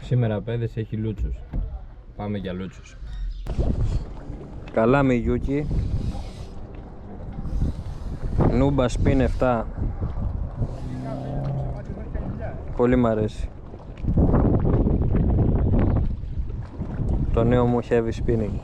Σήμερα παιδες έχει λούτσους. Πάμε για λούτσους. Καλά Μιγιούκι. Νούμπα Spin 7. Πολύ μ' αρέσει. Το νέο μου heavy spinning.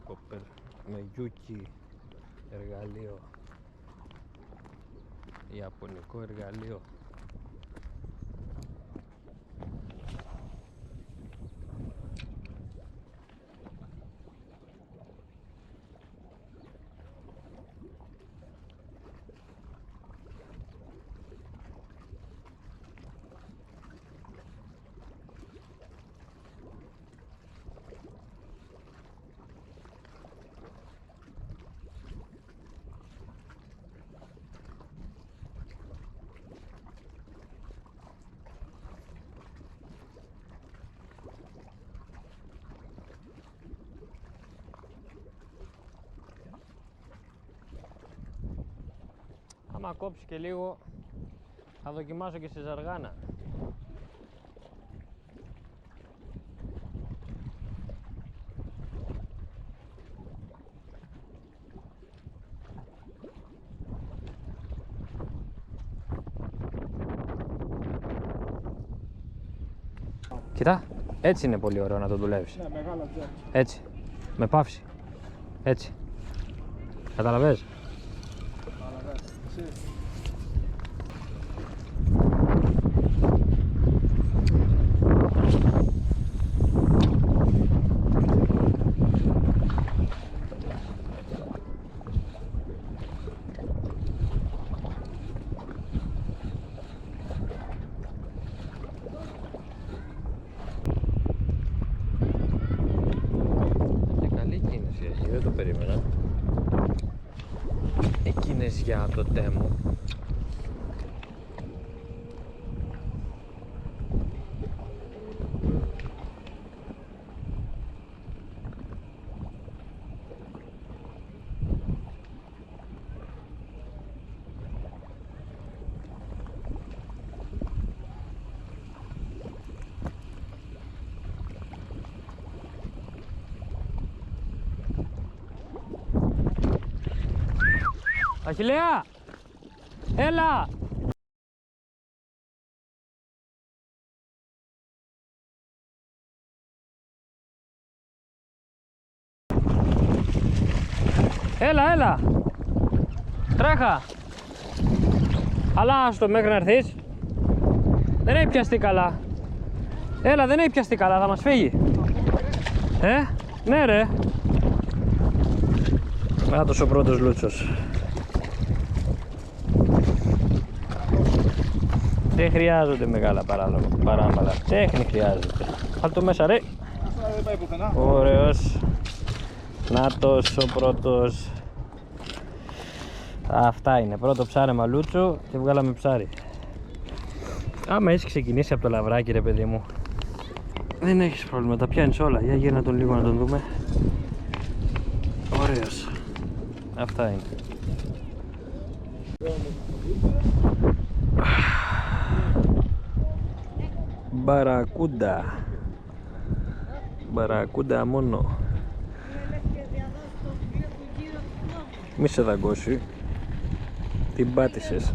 Ποπέρ με γιούκι εργαλείο, ιαπωνικό εργαλείο. Άμα κόψει και λίγο θα δοκιμάσω και σε ζαργάνα. Κοίτα, έτσι είναι πολύ ωραίο να το δουλεύεις. Ναι, μεγάλα τζάκ. Έτσι, με παύση. Έτσι. Καταλαβες. Δεν το περίμενα. Εκείνες για το τέμο. Αχιλλέα! Έλα! Έλα! Τρέχα! Αλλά άστο μέχρι να έρθεις. Δεν έχει πιαστεί καλά. Έλα, δεν έχει πιαστεί καλά, θα μας φύγει. Ναι ρε. Νάτος ο πρώτος λούτσος. Δεν χρειάζονται μεγάλα παράμαλα. Τέχνη χρειάζεται. Βάλ' το μέσα ρε. Δεν πάει πουθενά. Ωραίος. Νάτος ο πρώτος. Αυτά είναι. Πρώτο ψάρεμα λούτσου και βγάλαμε ψάρι. Άμα έχεις ξεκινήσει από το λαβράκι ρε παιδί μου, δεν έχεις πρόβλημα. Τα πιάνεις όλα. Για γύρνα τον λίγο να τον δούμε. Ωραίος. Αυτά είναι. Μπαρακούντα μόνο. Μη σε δαγκώσει. Την πάτησες.